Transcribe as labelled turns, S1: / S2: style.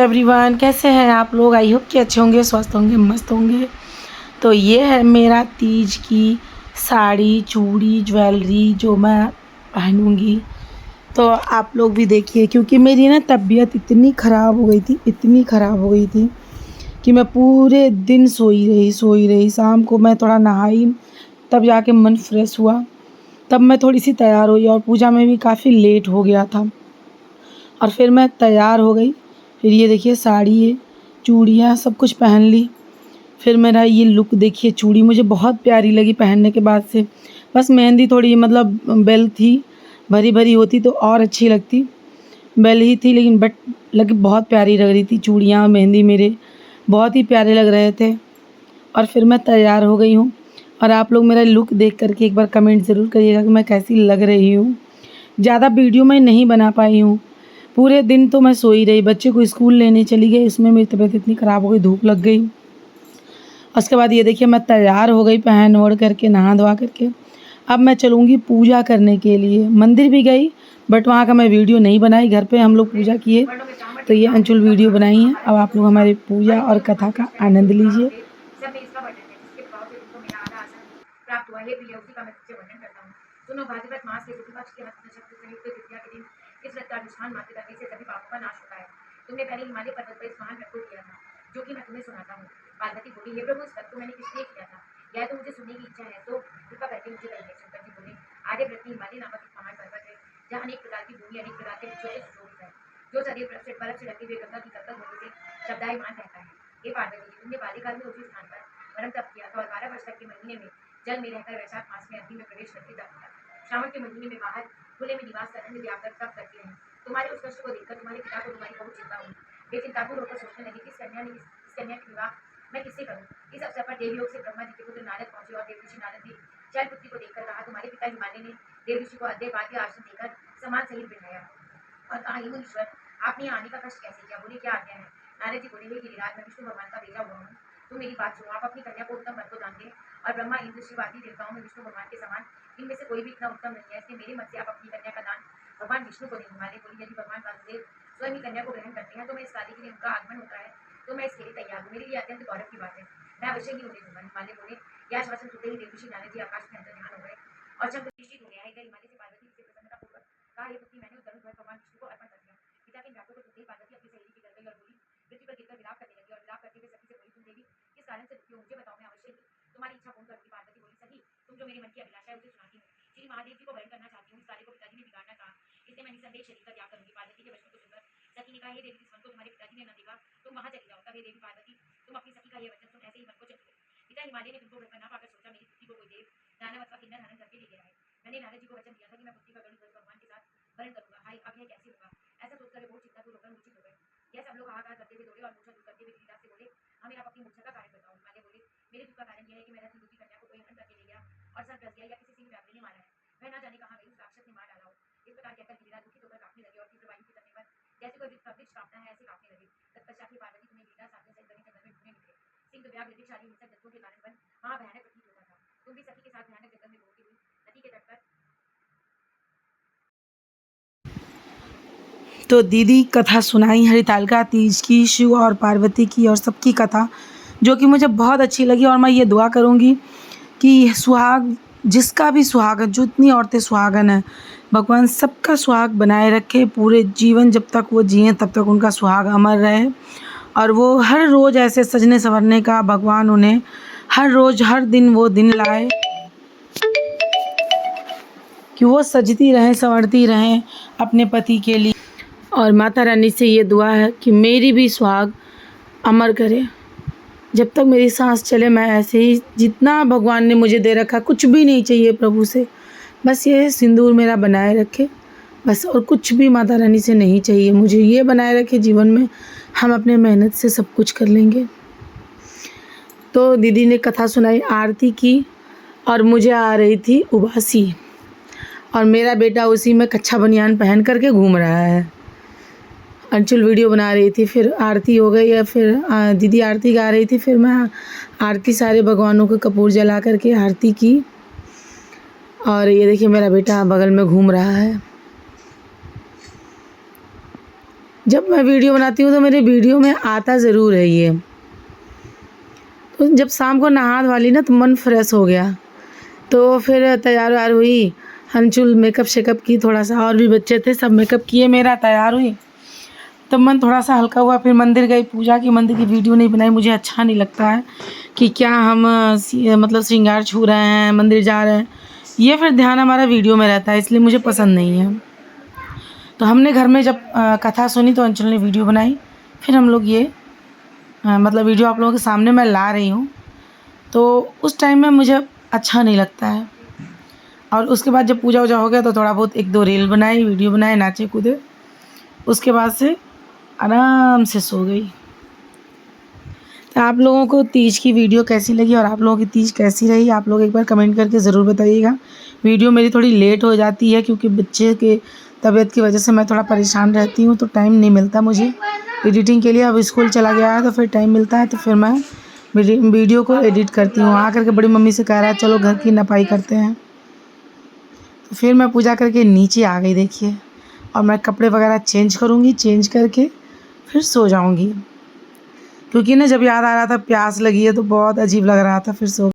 S1: Everyone, कैसे हैं आप लोग। आई होप कि अच्छे होंगे, स्वस्थ होंगे, मस्त होंगे। तो ये है मेरा तीज की साड़ी, चूड़ी, ज्वेलरी जो मैं पहनूंगी। तो आप लोग भी देखिए, क्योंकि मेरी ना तबीयत इतनी ख़राब हो गई थी, इतनी ख़राब हो गई थी कि मैं पूरे दिन सोई रही। शाम को मैं थोड़ा नहाई, तब जाके मन फ्रेश हुआ, तब मैं थोड़ी सी तैयार हुई। और पूजा में भी काफ़ी लेट हो गया था और फिर मैं तैयार हो गई। फिर ये देखिए साड़ी है, चूड़ियाँ सब कुछ पहन ली। फिर मेरा ये लुक देखिए, चूड़ी मुझे बहुत प्यारी लगी पहनने के बाद से। बस मेहंदी थोड़ी मतलब बेल थी, भरी भरी होती तो और अच्छी लगती। बेल ही थी लेकिन बट लग बहुत प्यारी लग रही थी। चूड़ियाँ मेहंदी मेरे बहुत ही प्यारे लग रहे थे। और फिर मैं तैयार हो गई हूँ। और आप लोग मेरा लुक देख करके एक बार कमेंट ज़रूर करिएगा कि मैं कैसी लग रही हूँ। ज़्यादा वीडियो मैं नहीं बना पाई हूँ, पूरे दिन तो मैं सोई रही। बच्चे को स्कूल लेने चली गई, इसमें मेरी तबीयत इतनी ख़राब हो गई, धूप लग गई। उसके बाद ये देखिए मैं तैयार हो गई, पहन ओढ़ करके, नहा धोवा करके। अब मैं चलूँगी पूजा करने के लिए। मंदिर भी गई बट वहाँ का मैं वीडियो नहीं बनाई, घर पे हम लोग पूजा किए तो ये अंचुल वीडियो बनाई है। अब आप लोग हमारी पूजा और कथा का आनंद लीजिए।
S2: सब में इसका वर्णन है, जिसके प्रभाव से तुमको मेरा आधा आसन प्राप्त हुआ। हे प्रिय, उसी का मैं तुझसे वर्णन करता हूँ। सुनो, भाद्रपद मास के प्रतिपक्ष के नक्षत्र संयुक्त तृतीया के दिन इस व्रत का अनुष्ठान मात्र करने से सभी पापों का नाश होता है। तुमने पहले हिमालय पर्वत पर इस महान व्रत को किया था, जो कि मैं तुम्हें सुनाता हूँ। पार्वती बोली, हे प्रभु, इस व्रत को मैंने किस लिए किया था, यह तो मुझे सुनने की इच्छा है, तो कृपा करके मुझे कहिए। शंकर जी बोले, आर्य व्रत हिमालय नामक एक महान पर्वत है, जहाँ अनेक प्रकार की भूमि, अनेक प्रकार के वृक्षों से सुशोभित है, जो सदैव बर्फ से ढके हुए गंगा की तत्पर होने से शब्दायमान रहता है। हे पार्वती जी, तुमने बाल्यकाल में उसी स्थान पर परम तप किया था और 12 वर्ष तक के महीने में जल में रहकर वैशाख मास में अग्नि में प्रवेश करके तप किया। श्रावण के महीने में बाहर खुले में निवास कर अन्न त्याग कर तप करती रही। तुम्हारे उस कष्ट को देखकर तुम्हारे पिता को तुम्हारी बहुत चिंता हुई। वे चिंताकुल होकर सोचने लगे कि इस कन्या के विवाह मैं किससे करूं। इस अवसर पर देवयोग से ब्रह्मा जी के पुत्र नारद पहुंचे और देव ऋषि नारद ने शैलपुत्री को देखकर कहा, तुम्हारे पिता हिमालय ने देव ऋषि को अद्य वाद्य आसन देकर समान सहित बिठाया और कहा, हे मुनीश्वर, आपने यहाँ आने का कष्ट कैसे किया, बोले क्या आज्ञा है। नारद जी बोले, हे गिरिराज, मैं विष्णु भगवान का भेजा हुआ हूँ, तुम मेरी बात सुनो। आप अपनी कन्या को उत्तम वर को दान दें। और ब्रह्मा, इंद्र, शिव आदि देवताओं में विष्णु भगवान के समान इनमें से कोई भी इतना उत्तम नहीं है, इसलिए मेरे मत से आप अपनी कन्या का दान भगवान विष्णु को दें। हिमालय बोली, यदि भगवान वासुदेव स्वयं ही कन्या को ग्रहण करते हैं तो मैं इस कार्य के लिए उनका आगमन होता है तो मैं इसके लिए तैयार हूँ। मेरे लिए अत्यंत गौरव की बात है, मैं अवश्य ही उन्हें दूंगा। हिमालय बोले, यह आश्वासन सुनते ही देव ऋषि नारद जी आकाश में अंतर ध्यान हो गए और चंद्र निश्चित हो गया है। हिमालय से पार्वती से प्रसन्नतापूर्वक कहा, हे पुत्री, मैंने उत्तर भगवान विष्णु को अर्पण कर दिया। पिता के व्यापों को सुनते ही पार्वती अपनी सहेली की कर गई और बोली, पृथ्वी पर गिरकर विलाप करने लगी और विलाप करते हुए सखी से बोली, तुम देवी किस कारण से दुखी हो, मुझे बताओ, मैं अवश्य ही तुम्हारी इच्छा पूर्ण करूंगी। पार्वती बोली, सखी, तुम जो मेरे मन की अभिलाषा है उसे सुनाती हूँ। श्री महादेव जी को वरण करना चाहती हूँ, इस कार्य को पिताजी ने बिगाड़ना चाहा, इसलिए मैं निसंदेह शरीर का त्याग करूंगी। पार्वती के वचन को सुनकर सखी ने कहा, हे देवी, जिस वन को तुम्हारे पिताजी ने न देखा तुम वहां चली जाओ। तब हे देवी पार्वती, तुम अपनी सखी का यह वचन सुन ऐसे ही वन को चली गई। पिता हिमालय ने तुमको घर पर न पाकर सोचा, मेरी पुत्री को कोई देव दानव अथवा किन्नर हनन करके ले गया है। मैंने नारद जी को वचन दिया था कि मैं पुत्री का गरुड़ ध्वज भगवान के साथ वरण करूंगा। हाय, अब यह कैसे होगा। ऐसा सोचकर वे बहुत चिंतातुर होकर मूर्छित हो गए। यह सब लोग हाहाकार करते हुए दौड़े और मूर्छा दूर करते हुए गिरिराज से बोले, हमें आप अपनी मूर्छा का कारण बताओ। हिमालय बोले, मेरे दुख का कारण यह है कि मेरा रूपी कन्या को कोई हनन करके ले गया और सर डस गया या किसी सिंह व्याघ्र ने मारा है, वह ना जाने कहाँ गई, उस राक्षस ने मार डाला हो। इस प्रकार कहकर गिरिराज दुखित होकर कांपने लगे और तीव्र वायु के चलने पर जैसे कोई वृक्ष कांपता है ऐसे कांपने लगे। तत्पश्चात ही पार्वती तुम्हें गिरिराज साधने सहित बने जंगल में ढूंढने निकले। सिंह व्याघ्र वृक्ष आदि हिंसक जंतुओं के कारण वन वहाँ भयानक प्रतीत होता था। तुम भी सखी के साथ भयानक जंगल में घूमती हुई नदी के तट पर।
S1: तो दीदी कथा सुनाई हरितालिका तीज की, शिव और पार्वती की और सबकी कथा, जो कि मुझे बहुत अच्छी लगी। और मैं ये दुआ करूँगी कि सुहाग, जिसका भी सुहागन, जितनी औरतें सुहागन हैं, भगवान सबका सुहाग बनाए रखे पूरे जीवन, जब तक वो जिए तब तक उनका सुहाग अमर रहे। और वो हर रोज़ ऐसे सजने संवरने का भगवान उन्हें हर रोज़ हर दिन वो दिन लाए कि वो सजती रहें, संवरती रहें अपने पति के लिए। और माता रानी से ये दुआ है कि मेरी भी सुहाग अमर करे, जब तक मेरी सांस चले मैं ऐसे ही, जितना भगवान ने मुझे दे रखा, कुछ भी नहीं चाहिए प्रभु से, बस ये सिंदूर मेरा बनाए रखे बस, और कुछ भी माता रानी से नहीं चाहिए, मुझे ये बनाए रखे जीवन में, हम अपने मेहनत से सब कुछ कर लेंगे। तो दीदी ने कथा सुनाई, आरती की, और मुझे आ रही थी उबासी, और मेरा बेटा उसी में कच्छा बनियान पहन करके घूम रहा है। अंचुल वीडियो बना रही थी, फिर आरती हो गई, या फिर दीदी आरती गा रही थी, फिर मैं आरती सारे भगवानों को कपूर जला करके आरती की। और ये देखिए मेरा बेटा बगल में घूम रहा है। जब मैं वीडियो बनाती हूँ तो मेरे वीडियो में आता ज़रूर है ये। तो जब शाम को नहा धो ली ना तो मन फ्रेश हो गया, तो फिर तैयार व्यार हुई, हंचुल मेकअप शेकअप की, थोड़ा सा और भी बच्चे थे सब मेकअप किए, मेरा तैयार हुई, तब मन थोड़ा सा हल्का हुआ। फिर मंदिर गई, पूजा की। मंदिर की वीडियो नहीं बनाई, मुझे अच्छा नहीं लगता है कि क्या हम मतलब श्रृंगार छू रहे हैं, मंदिर जा रहे हैं, ये फिर ध्यान हमारा वीडियो में रहता है, इसलिए मुझे पसंद नहीं है। तो हमने घर में जब कथा सुनी तो अंचल ने वीडियो बनाई, फिर हम लोग ये मतलब वीडियो आप लोगों के सामने मैं ला रही हूँ। तो उस टाइम में मुझे अच्छा नहीं लगता है। और उसके बाद जब पूजा वूजा हो गया तो थोड़ा बहुत 1-2 रील बनाई, वीडियो बनाए, नाचे कूदे, उसके बाद से आराम से सो गई। तो आप लोगों को तीज की वीडियो कैसी लगी और आप लोगों की तीज कैसी रही, आप लोग एक बार कमेंट करके ज़रूर बताइएगा। वीडियो मेरी थोड़ी लेट हो जाती है क्योंकि बच्चे के तबीयत की वजह से मैं थोड़ा परेशान रहती हूँ, तो टाइम नहीं मिलता मुझे एडिटिंग के लिए। अब स्कूल चला गया है तो फिर टाइम मिलता है, तो फिर मैं वीडियो को एडिट करती हूँ। आकर के बड़ी मम्मी से कह रहा है चलो घर की नपाई करते हैं, तो फिर मैं पूजा करके नीचे आ गई देखिए। और मैं कपड़े वगैरह चेंज करूँगी, चेंज करके फिर सो जाऊँगी, क्योंकि ना जब याद आ रहा था प्यास लगी है तो बहुत अजीब लग रहा था, फिर सो